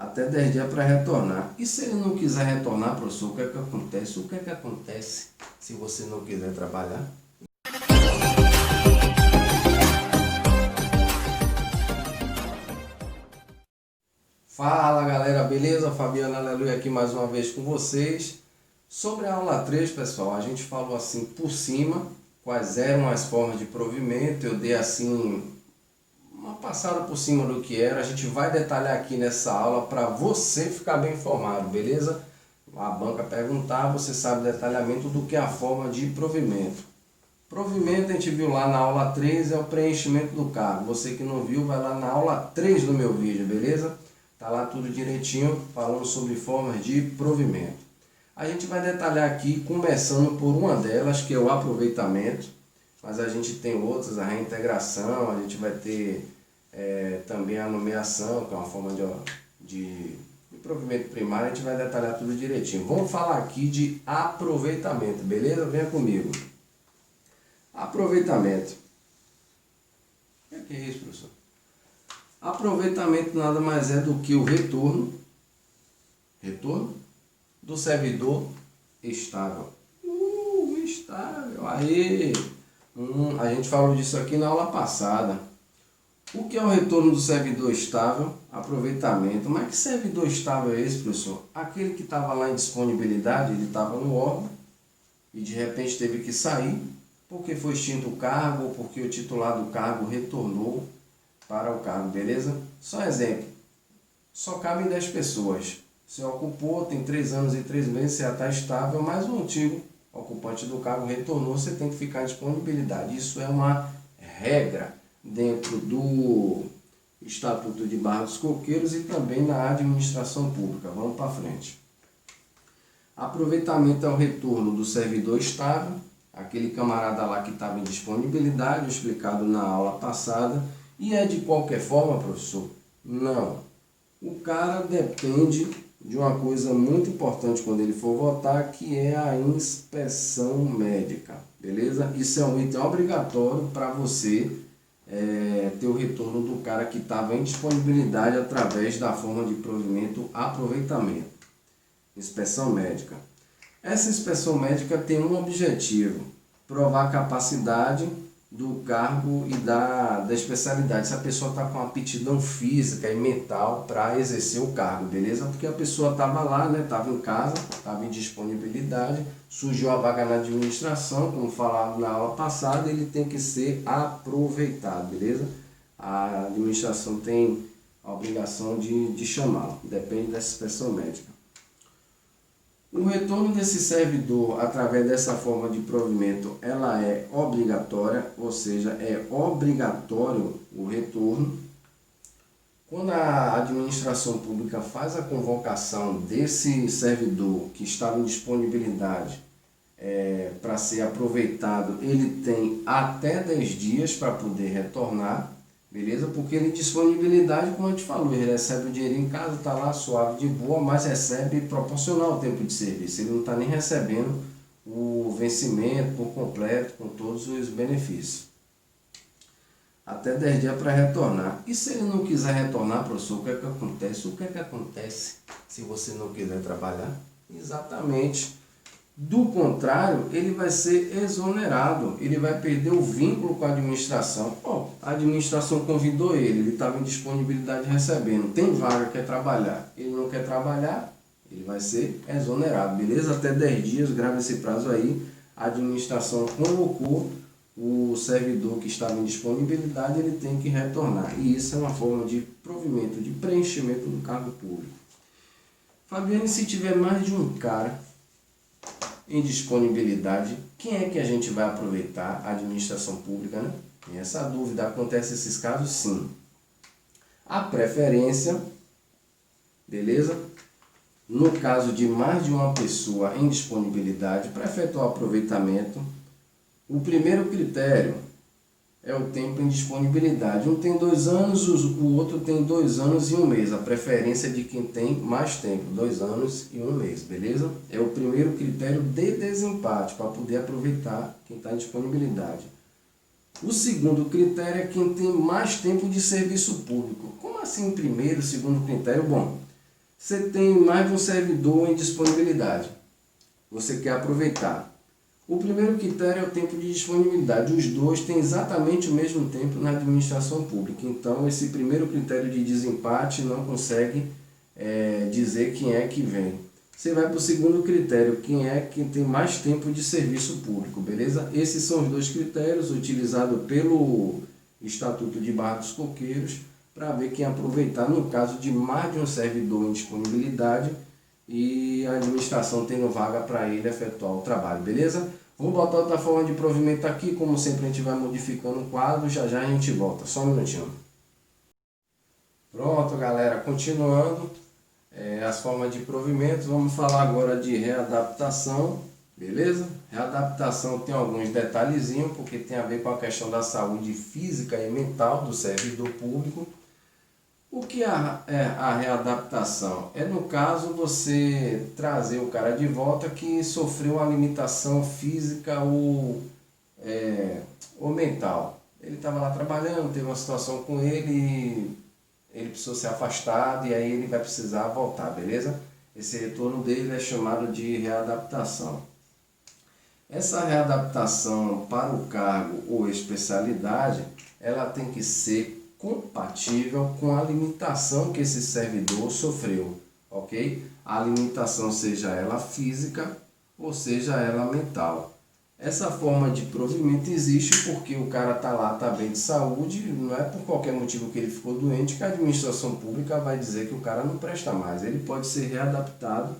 até 10 dias para retornar. E se ele não quiser retornar, professor, o que é que acontece? O que é que acontece se você não quiser trabalhar? Fala galera, beleza? Fabiano Aleluia aqui mais uma vez com vocês. Sobre a aula 3, pessoal, a gente falou assim por cima quais eram as formas de provimento. Eu dei assim uma passada por cima do que era. A gente vai detalhar aqui nessa aula para você ficar bem informado, beleza? A banca perguntar, você sabe detalhamento do que é a forma de provimento. Provimento a gente viu lá na aula 3, é o preenchimento do cargo. Você que não viu, vai lá na aula 3 do meu vídeo, beleza? Tá lá tudo direitinho, falando sobre formas de provimento. A gente vai detalhar aqui, começando por uma delas, que é o aproveitamento. Mas a gente tem outras, a reintegração, a gente vai ter também a nomeação, que é uma forma de provimento primário. A gente vai detalhar tudo direitinho. Vamos falar aqui de aproveitamento, beleza? Venha comigo. Aproveitamento. O que é isso, professor? Aproveitamento nada mais é do que o retorno do servidor estável. Estável, aí, a gente falou disso aqui na aula passada. O que é o retorno do servidor estável? Aproveitamento. Mas que servidor estável é esse, professor? Aquele que estava lá em disponibilidade, ele estava no órgão e de repente teve que sair porque foi extinto o cargo ou porque o titular do cargo retornou para o cargo, beleza? Só exemplo, só cabem 10 pessoas. Você ocupou, tem 3 anos e 3 meses, você já está estável, mas o antigo ocupante do cargo retornou, você tem que ficar em disponibilidade. Isso é uma regra dentro do Estatuto de Barra dos Coqueiros e também na administração pública. Vamos para frente. Aproveitamento é o retorno do servidor estável, aquele camarada lá que estava em disponibilidade, explicado na aula passada. E é de qualquer forma, professor? Não. O cara depende de uma coisa muito importante quando ele for votar, que é a inspeção médica, beleza? Isso é um item obrigatório para você ter o retorno do cara que estava em disponibilidade através da forma de provimento aproveitamento. Inspeção médica. Essa inspeção médica tem um objetivo: provar a capacidade do cargo e da especialidade, se a pessoa está com aptidão física e mental para exercer o cargo, beleza? Porque a pessoa estava lá, né? Estava em casa, estava em disponibilidade, surgiu a vaga na administração, como falado na aula passada, ele tem que ser aproveitado, beleza? A administração tem a obrigação de chamá-lo, depende dessa inspeção médica. O retorno desse servidor através dessa forma de provimento, ela é obrigatória, ou seja, é obrigatório o retorno. Quando a administração pública faz a convocação desse servidor que estava em disponibilidade para ser aproveitado, ele tem até 10 dias para poder retornar, beleza? Porque ele disponibilidade, como a gente falou, ele recebe o dinheiro em casa, está lá suave de boa, mas recebe proporcional ao tempo de serviço. Ele não está nem recebendo o vencimento por completo, com todos os benefícios. Até 10 dias para retornar. E se ele não quiser retornar, professor, o que é que acontece? O que é que acontece se você não quiser trabalhar? Exatamente. Do contrário, ele vai ser exonerado, ele vai perder o vínculo com a administração. A administração convidou ele estava em disponibilidade recebendo, tem vaga, quer trabalhar, ele não quer trabalhar, ele vai ser exonerado, beleza? Até 10 dias, grava esse prazo aí, a administração convocou o servidor que estava em disponibilidade, ele tem que retornar. E isso é uma forma de provimento, de preenchimento do cargo público. Fabiane, se tiver mais de um cara em disponibilidade, quem é que a gente vai aproveitar? A administração pública, né? Tem essa dúvida. Acontece esses casos, sim. A preferência, beleza? No caso de mais de uma pessoa em disponibilidade, para efetuar o aproveitamento, o primeiro critério é o tempo em disponibilidade. Um tem 2 anos, o outro tem 2 anos e 1 mês. A preferência é de quem tem mais tempo, 2 anos e 1 mês, beleza? É o primeiro critério de desempate, para poder aproveitar quem está em disponibilidade. O segundo critério é quem tem mais tempo de serviço público. Como assim primeiro, segundo critério? Bom, Você tem mais de um servidor em disponibilidade. Você quer aproveitar. O primeiro critério é o tempo de disponibilidade. Os dois têm exatamente o mesmo tempo na administração pública. Então, esse primeiro critério de desempate não consegue dizer quem é que vem. Você vai para o segundo critério, quem é que tem mais tempo de serviço público, beleza? Esses são os dois critérios utilizados pelo Estatuto de Barra dos Coqueiros para ver quem aproveitar no caso de mais de um servidor em disponibilidade e a administração tendo vaga para ele efetuar o trabalho, beleza? Vou botar outra forma de provimento aqui, como sempre a gente vai modificando o quadro, já já a gente volta, só um minutinho. Pronto, galera, continuando as formas de provimento, vamos falar agora de readaptação, beleza? Readaptação tem alguns detalhezinhos, porque tem a ver com a questão da saúde física e mental do servidor público. O que é a readaptação? É, no caso, você trazer o cara de volta que sofreu uma limitação física ou mental. Ele estava lá trabalhando, teve uma situação com ele precisou ser afastado e aí ele vai precisar voltar, beleza? Esse retorno dele é chamado de readaptação. Essa readaptação para o cargo ou especialidade, ela tem que ser compatível com a limitação que esse servidor sofreu, ok? A limitação seja ela física ou seja ela mental. Essa forma de provimento existe porque o cara está lá, está bem de saúde, não é por qualquer motivo que ele ficou doente que a administração pública vai dizer que o cara não presta mais. Ele pode ser readaptado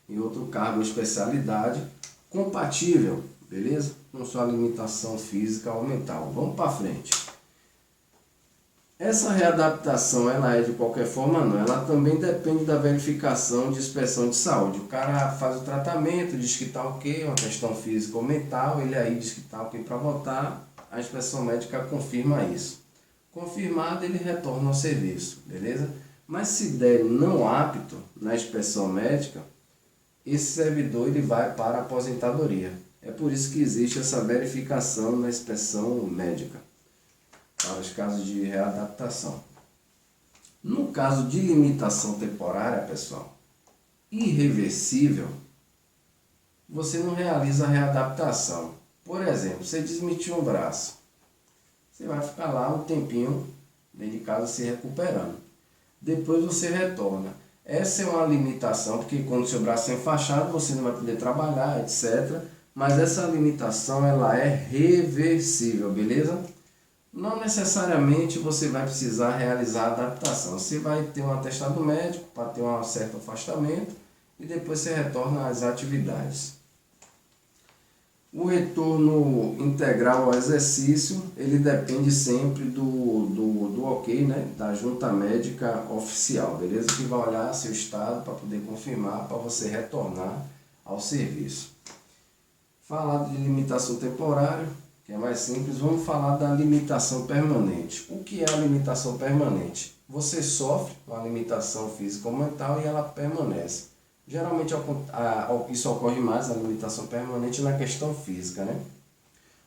em outro cargo ou especialidade compatível, beleza? Com sua limitação física ou mental. Vamos para frente. Essa readaptação, ela é de qualquer forma? Não. Ela também depende da verificação de inspeção de saúde. O cara faz o tratamento, diz que está ok, uma questão física ou mental, ele aí diz que está ok para voltar, a inspeção médica confirma isso. Confirmado, ele retorna ao serviço, beleza? Mas se der não apto na inspeção médica, esse servidor ele vai para a aposentadoria. É por isso que existe essa verificação na inspeção médica, para os casos de readaptação. No caso de limitação temporária, pessoal, irreversível, você não realiza a readaptação. Por exemplo, você desmitiu um braço. Você vai ficar lá um tempinho dentro de casa se recuperando. Depois você retorna. Essa é uma limitação, porque quando seu braço é enfaixado, você não vai poder trabalhar, etc. Mas essa limitação, ela é reversível, beleza? Não necessariamente você vai precisar realizar a adaptação. Você vai ter um atestado médico para ter um certo afastamento e depois você retorna às atividades. O retorno integral ao exercício, ele depende sempre do ok, né, da junta médica oficial, beleza? Que vai olhar seu estado para poder confirmar, para você retornar ao serviço. Falar de limitação temporária, que é mais simples, vamos falar da limitação permanente. O que é a limitação permanente? Você sofre uma limitação física ou mental e ela permanece. Geralmente isso ocorre mais, a limitação permanente, na questão física, né?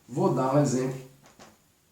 Vou dar um exemplo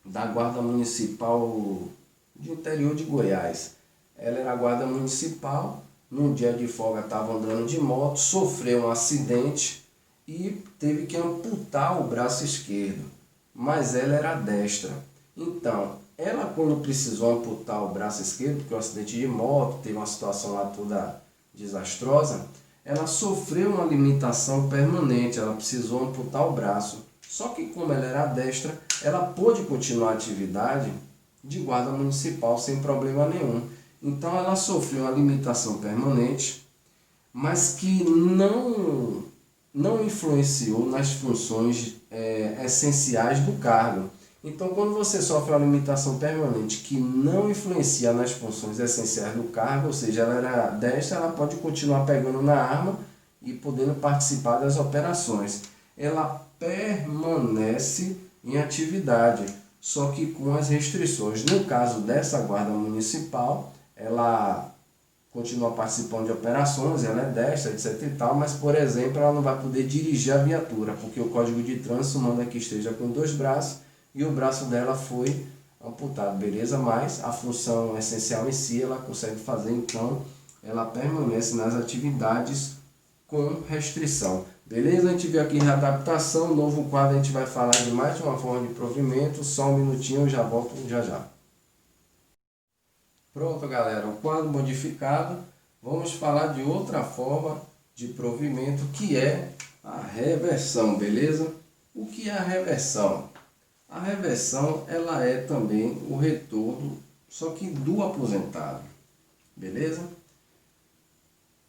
da Guarda Municipal de interior de Goiás. Ela era a Guarda Municipal, num dia de folga estava andando de moto, sofreu um acidente e teve que amputar o braço esquerdo. Mas ela era destra. Então, ela quando precisou amputar o braço esquerdo, porque o acidente de moto, teve uma situação lá toda desastrosa, ela sofreu uma limitação permanente, ela precisou amputar o braço. Só que como ela era destra, ela pôde continuar a atividade de guarda municipal sem problema nenhum. Então ela sofreu uma limitação permanente, mas que não influenciou nas funções essenciais do cargo. Então, quando você sofre uma limitação permanente que não influencia nas funções essenciais do cargo, ou seja, ela era destra, ela pode continuar pegando na arma e podendo participar das operações. Ela permanece em atividade, só que com as restrições. No caso dessa guarda municipal, ela continua participando de operações, ela é destra, etc e tal, mas, por exemplo, ela não vai poder dirigir a viatura, porque o Código de Trânsito manda que esteja com 2 braços e o braço dela foi amputado, beleza? Mas a função essencial em si, ela consegue fazer, então, ela permanece nas atividades com restrição. Beleza? A gente vê aqui readaptação, novo quadro, a gente vai falar de mais uma forma de provimento. Só um minutinho, eu já volto já já. Pronto, galera, o quadro modificado. Vamos falar de outra forma de provimento, que é a reversão, beleza? O que é a reversão? A reversão, ela é também o retorno, só que do aposentado, beleza?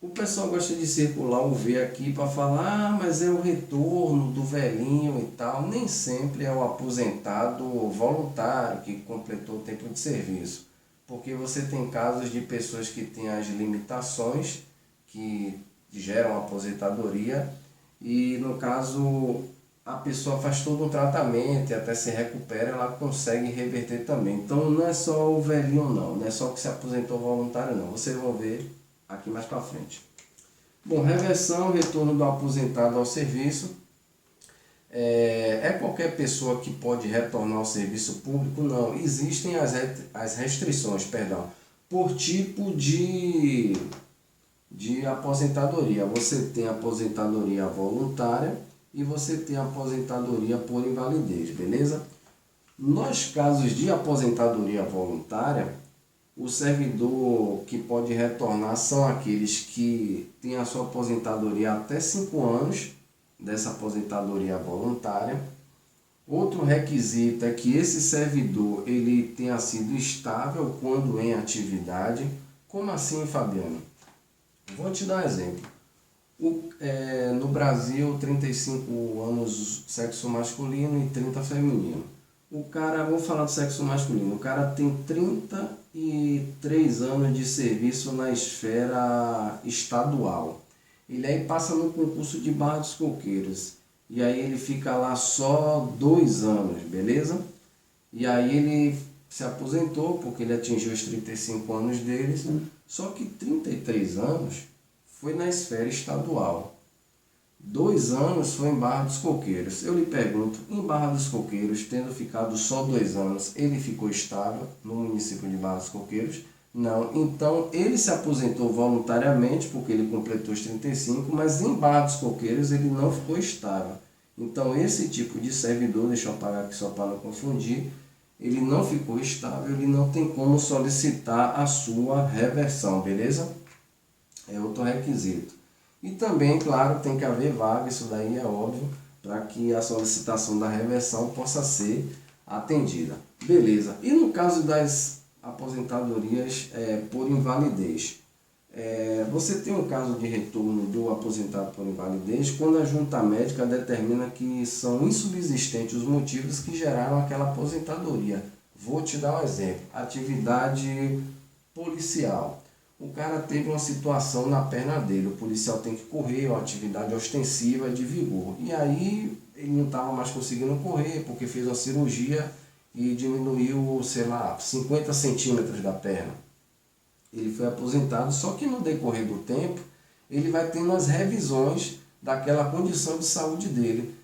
O pessoal gosta de circular o V aqui para falar, ah, mas é o retorno do velhinho e tal. Nem sempre é o aposentado voluntário que completou o tempo de serviço. Porque você tem casos de pessoas que têm as limitações que geram aposentadoria e, no caso, a pessoa faz todo um tratamento e até se recupera, ela consegue reverter também. Então não é só o velhinho não é só que se aposentou voluntário não. Vocês vão ver aqui mais para frente. Bom, reversão, retorno do aposentado ao serviço. É qualquer pessoa que pode retornar ao serviço público? Não. Existem as restrições, perdão, por tipo de aposentadoria. Você tem aposentadoria voluntária e você tem aposentadoria por invalidez, beleza? Nos casos de aposentadoria voluntária, o servidor que pode retornar são aqueles que têm a sua aposentadoria até 5 anos dessa aposentadoria voluntária. Outro requisito é que esse servidor ele tenha sido estável quando em atividade. Como assim, Fabiano? Vou te dar um exemplo. No Brasil, 35 anos sexo masculino e 30 feminino. O cara, vou falar do sexo masculino, o cara tem 33 anos de serviço na esfera estadual. Ele aí passa no concurso de Barra dos Coqueiros. E aí ele fica lá só 2 anos, beleza? E aí ele se aposentou porque ele atingiu os 35 anos deles. Só que 33 anos foi na esfera estadual. 2 anos foi em Barra dos Coqueiros. Eu lhe pergunto, em Barra dos Coqueiros, tendo ficado só 2 anos, ele ficou estável no município de Barra dos Coqueiros? Não. Então, ele se aposentou voluntariamente, porque ele completou os 35, mas em Barra dos Coqueiros ele não ficou estável. Então, esse tipo de servidor, deixa eu apagar aqui só para não confundir, ele não ficou estável, ele não tem como solicitar a sua reversão, beleza? É outro requisito. E também, claro, tem que haver vaga, isso daí é óbvio, para que a solicitação da reversão possa ser atendida. Beleza. E no caso das aposentadorias por invalidez? Você tem um caso de retorno do aposentado por invalidez quando a junta médica determina que são insubsistentes os motivos que geraram aquela aposentadoria. Vou te dar um exemplo. Atividade policial. O cara teve uma situação na perna dele, o policial tem que correr, uma atividade ostensiva de vigor. E aí ele não estava mais conseguindo correr porque fez uma cirurgia e diminuiu, sei lá, 50 centímetros da perna. Ele foi aposentado, só que no decorrer do tempo ele vai tendo as revisões daquela condição de saúde dele.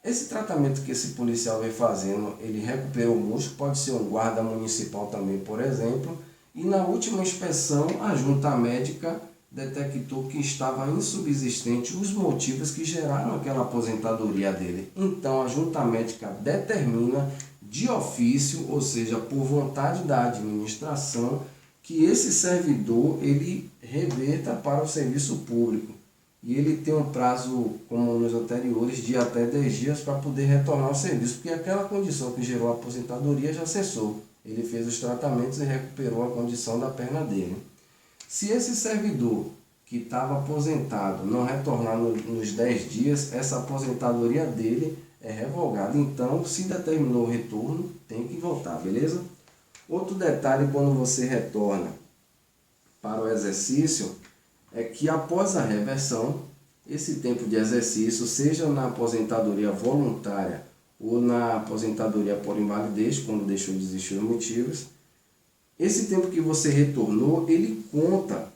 Esse tratamento que esse policial vem fazendo, ele recuperou o músculo, pode ser um guarda municipal também, por exemplo. E na última inspeção, a junta médica detectou que estava insubsistente os motivos que geraram aquela aposentadoria dele. Então, a junta médica determina de ofício, ou seja, por vontade da administração, que esse servidor ele reverta para o serviço público. E ele tem um prazo, como nos anteriores, de até 10 dias para poder retornar ao serviço, porque aquela condição que gerou a aposentadoria já cessou. Ele fez os tratamentos e recuperou a condição da perna dele. Se esse servidor que estava aposentado não retornar nos 10 dias, essa aposentadoria dele é revogada. Então, se determinou o retorno, tem que voltar, beleza? Outro detalhe quando você retorna para o exercício é que após a reversão, esse tempo de exercício, seja na aposentadoria voluntária ou na aposentadoria por invalidez, quando deixou de existir os motivos, esse tempo que você retornou, ele conta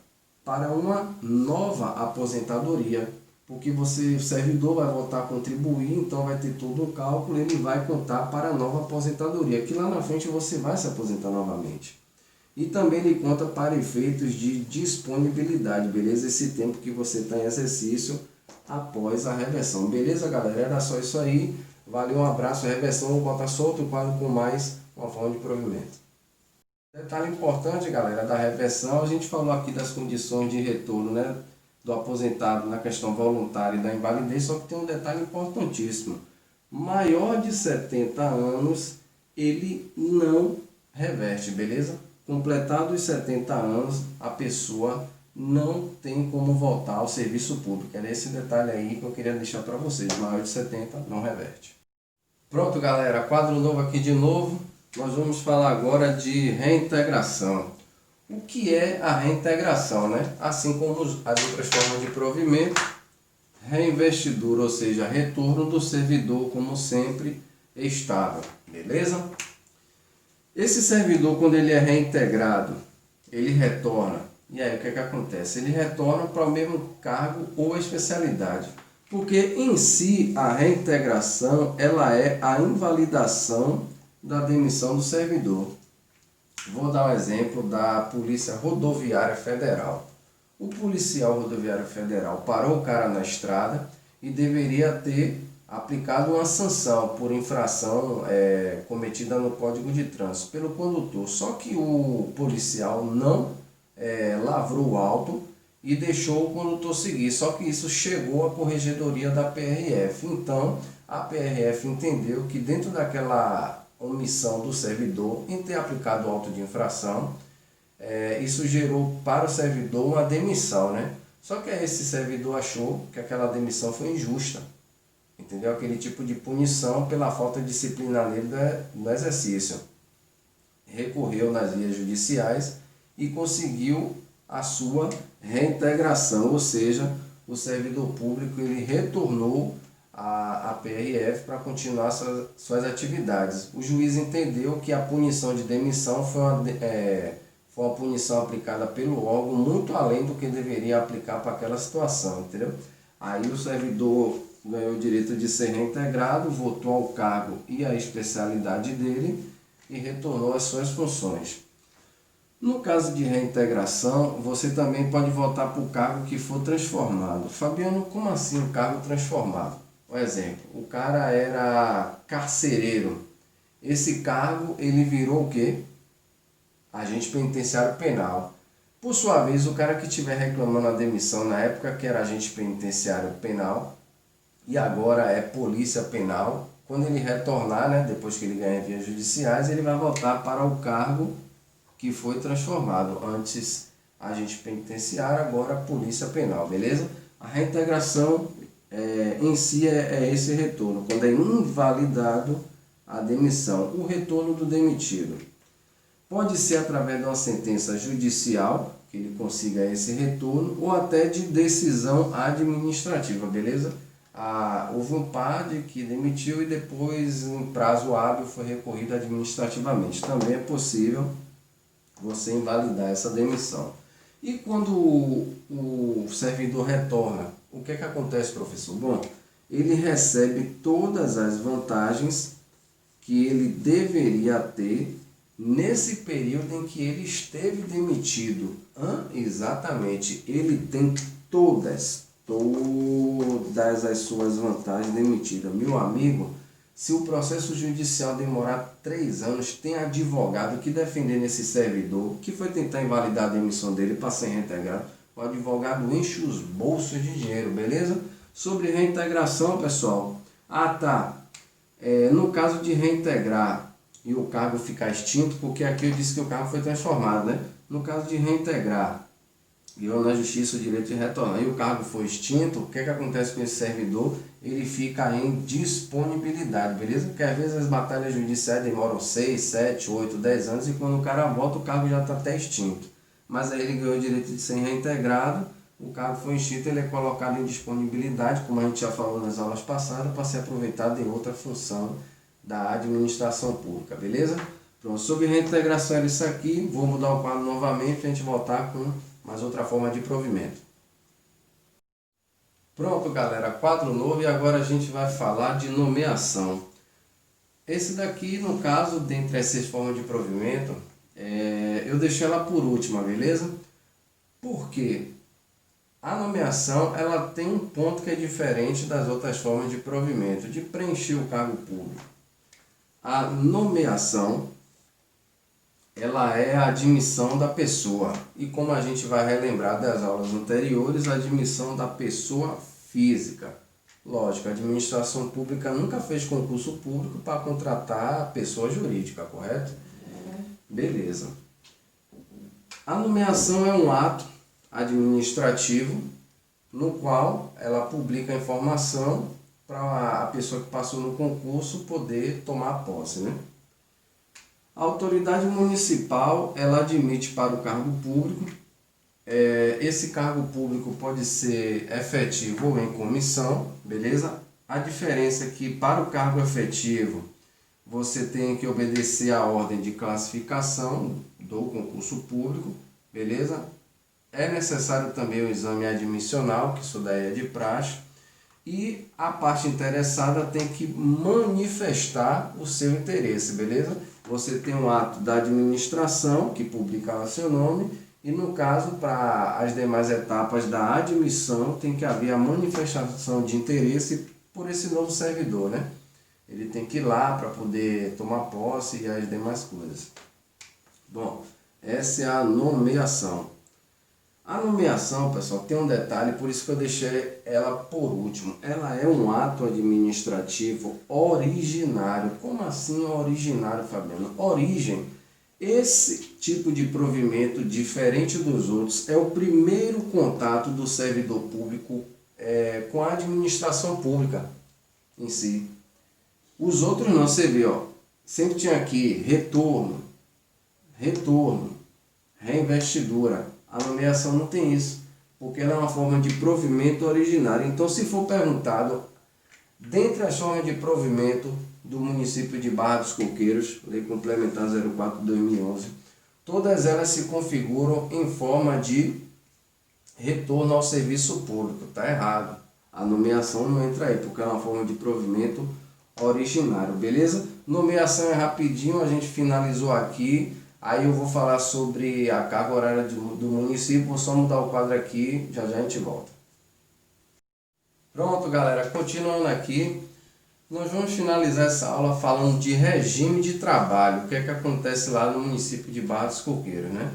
para uma nova aposentadoria, porque o servidor vai voltar a contribuir, então vai ter todo um cálculo, ele vai contar para a nova aposentadoria, que lá na frente você vai se aposentar novamente. E também ele conta para efeitos de disponibilidade, beleza? Esse tempo que você está em exercício após a reversão. Beleza, galera? Era só isso aí. Valeu, um abraço. Reversão, vou botar só outro quadro com mais uma forma de provimento. Detalhe importante, galera, da reversão, a gente falou aqui das condições de retorno, né, do aposentado na questão voluntária e da invalidez, só que tem um detalhe importantíssimo. Maior de 70 anos, ele não reverte, beleza? Completado os 70 anos, a pessoa não tem como voltar ao serviço público. Era esse detalhe aí que eu queria deixar para vocês. Maior de 70 não reverte. Pronto, galera, quadro novo aqui de novo. Nós vamos falar agora de reintegração. O que é a reintegração, né? Assim como as outras formas de provimento, reinvestidura, ou seja, retorno do servidor como sempre estável, beleza? Esse servidor, quando ele é reintegrado, ele retorna. E aí o que acontece? Ele retorna para o mesmo cargo ou especialidade. Porque em si a reintegração ela é a invalidação da demissão do servidor. Vou dar um exemplo da Polícia Rodoviária Federal. O policial rodoviário federal parou o cara na estrada e deveria ter aplicado uma sanção por infração cometida no Código de Trânsito pelo condutor. Só que o policial não lavrou o auto e deixou o condutor seguir. Só que isso chegou à corregedoria da PRF. Então, a PRF entendeu que dentro daquela omissão do servidor em ter aplicado o auto de infração, isso gerou para o servidor uma demissão, né? Só que esse servidor achou que aquela demissão foi injusta, entendeu? Aquele tipo de punição pela falta de disciplina nele no exercício. Recorreu nas vias judiciais e conseguiu a sua reintegração, ou seja, o servidor público ele retornou à PRF para continuar suas atividades. O juiz entendeu que a punição de demissão foi uma punição aplicada pelo órgão muito além do que deveria aplicar para aquela situação, entendeu? Aí o servidor ganhou o direito de ser reintegrado, voltou ao cargo e à especialidade dele e retornou às suas funções. No caso de reintegração, você também pode voltar para o cargo que for transformado. Fabiano, como assim o cargo transformado? Por exemplo, o cara era carcereiro. Esse cargo ele virou o quê? Agente penitenciário penal. Por sua vez, o cara que estiver reclamando a demissão na época que era agente penitenciário penal e agora é polícia penal, quando ele retornar, né, depois que ele ganha vias judiciais, ele vai voltar para o cargo que foi transformado. Antes agente penitenciário, agora polícia penal, beleza? A reintegração em si é esse retorno, quando é invalidado a demissão, o retorno do demitido. Pode ser através de uma sentença judicial, que ele consiga esse retorno, ou até de decisão administrativa, beleza? Houve um PAD que demitiu e depois, em prazo hábil, foi recorrido administrativamente. Também é possível você invalidar essa demissão. E quando o servidor retorna, o que acontece, professor? Bom, ele recebe todas as vantagens que ele deveria ter nesse período em que ele esteve demitido. Exatamente, ele tem todas as suas vantagens demitidas. Meu amigo, se o processo judicial demorar 3 anos, tem advogado que defender nesse servidor, que foi tentar invalidar a demissão dele para ser reintegrado. O advogado enche os bolsos de dinheiro, beleza? Sobre reintegração, pessoal. No caso de reintegrar e o cargo ficar extinto, porque aqui eu disse que o cargo foi transformado, né? No caso de reintegrar, ganhou na justiça o direito de retornar e o cargo foi extinto, o que acontece com esse servidor? Ele fica em disponibilidade, beleza? Porque às vezes as batalhas judiciais demoram 6, 7, 8, 10 anos e quando o cara volta o cargo já está até extinto. Mas aí ele ganhou o direito de ser reintegrado, o cargo foi extinto, ele é colocado em disponibilidade, como a gente já falou nas aulas passadas, para ser aproveitado em outra função da administração pública, beleza? Pronto, sobre reintegração era isso aqui, vou mudar o quadro novamente para a gente voltar com mais outra forma de provimento. Pronto, galera, quadro novo e agora a gente vai falar de nomeação. Esse daqui, no caso, dentre essas formas de provimento, eu deixei ela por última, beleza? Por quê? A nomeação ela tem um ponto que é diferente das outras formas de provimento, de preencher o cargo público. A nomeação ela é a admissão da pessoa. E como a gente vai relembrar das aulas anteriores, a admissão da pessoa física. Lógico, a administração pública nunca fez concurso público para contratar a pessoa jurídica, correto? Beleza. A nomeação é um ato administrativo no qual ela publica a informação para a pessoa que passou no concurso poder tomar posse, né? A autoridade municipal ela admite para o cargo público. Esse cargo público pode ser efetivo ou em comissão, beleza? A diferença é que para o cargo efetivo você tem que obedecer à ordem de classificação do concurso público, beleza? É necessário também o exame admissional, que isso daí é de praxe, e a parte interessada tem que manifestar o seu interesse, beleza? Você tem um ato da administração, que publica lá seu nome, e no caso, para as demais etapas da admissão, tem que haver a manifestação de interesse por esse novo servidor, né? Ele tem que ir lá para poder tomar posse e as demais coisas. Bom, essa é a nomeação. A nomeação, pessoal, tem um detalhe, por isso que eu deixei ela por último. Ela é um ato administrativo originário. Como assim originário, Fabiano? Origem. Esse tipo de provimento, diferente dos outros, é o primeiro contato do servidor público com a administração pública em si. Os outros não, você vê, ó, sempre tinha aqui retorno, reinvestidura. A nomeação não tem isso, porque ela é uma forma de provimento originário. Então, se for perguntado, dentre as formas de provimento do município de Barra dos Coqueiros, Lei Complementar 04/2011, todas elas se configuram em forma de retorno ao serviço público. Está errado. A nomeação não entra aí, porque é uma forma de provimento originário, beleza? Nomeação é rapidinho, a gente finalizou aqui. Aí eu vou falar sobre a carga horária do município, vou só mudar o quadro aqui, já já a gente volta. Pronto, galera, continuando aqui, nós vamos finalizar essa aula falando de regime de trabalho, o que é que acontece lá no município de Barra dos Coqueiros, né?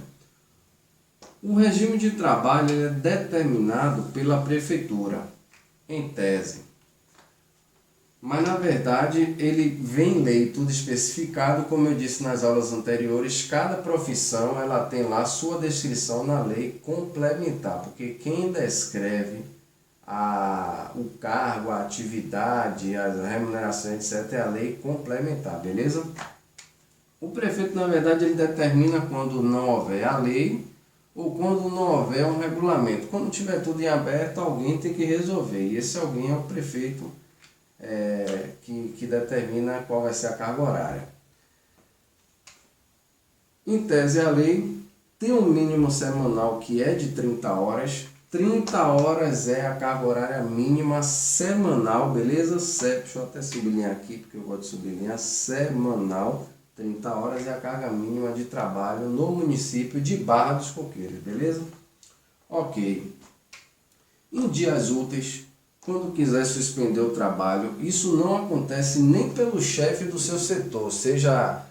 O regime de trabalho é determinado pela prefeitura, em tese. Mas na verdade ele vem em lei tudo especificado, como eu disse nas aulas anteriores, cada profissão ela tem lá sua descrição na lei complementar, porque quem descreve o cargo, a atividade, a remuneração, etc. é a lei complementar, beleza? O prefeito na verdade ele determina quando não houver a lei ou quando não houver um regulamento. Quando tiver tudo em aberto, alguém tem que resolver, e esse alguém é o prefeito que determina qual vai ser a carga horária. Em tese, a lei tem um mínimo semanal que é de 30 horas. 30 horas é a carga horária mínima semanal, beleza? Deixa eu até sublinhar aqui, porque eu gosto de sublinhar. Semanal, 30 horas é a carga mínima de trabalho no município de Barra dos Coqueiros, beleza? Ok. Em dias úteis, quando quiser suspender o trabalho, isso não acontece nem pelo chefe do seu setor, seja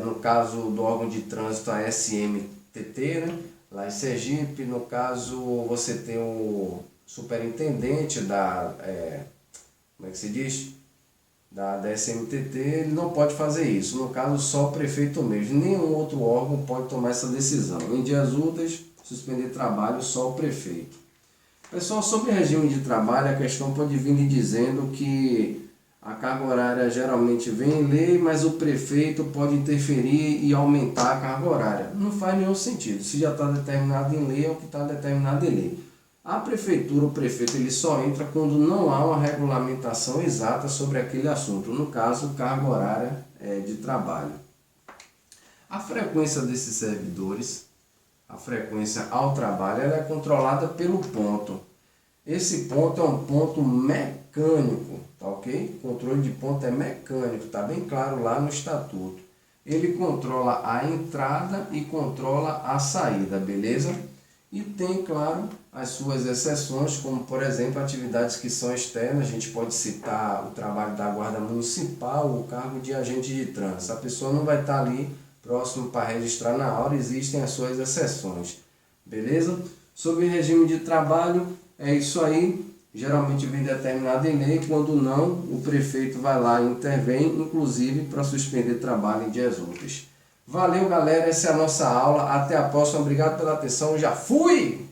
no caso do órgão de trânsito a SMTT, né? Lá em Sergipe, no caso você tem o superintendente como é que se diz? Da SMTT, ele não pode fazer isso, no caso só o prefeito mesmo, nenhum outro órgão pode tomar essa decisão. Em dias úteis, suspender trabalho só o prefeito. Pessoal, sobre regime de trabalho, a questão pode vir lhe dizendo que a carga horária geralmente vem em lei, mas o prefeito pode interferir e aumentar a carga horária. Não faz nenhum sentido. Se já está determinado em lei, é o que está determinado em lei. A prefeitura, o prefeito, ele só entra quando não há uma regulamentação exata sobre aquele assunto. No caso, carga horária de trabalho. A frequência desses servidores, a frequência ao trabalho, ela é controlada pelo ponto. Esse ponto é um ponto mecânico, tá ok? O controle de ponto é mecânico, tá bem claro lá no estatuto. ele controla a entrada e controla a saída, beleza? E tem, claro, as suas exceções, como por exemplo atividades que são externas. A gente pode citar o trabalho da guarda municipal, o cargo de agente de trânsito. A pessoa não vai estar ali próximo para registrar na hora, existem as suas exceções, beleza? Sobre regime de trabalho, é isso aí. Geralmente vem determinado em lei, quando não, o prefeito vai lá e intervém, inclusive para suspender trabalho em dias úteis. Valeu, galera, essa é a nossa aula, até a próxima, obrigado pela atenção, já fui!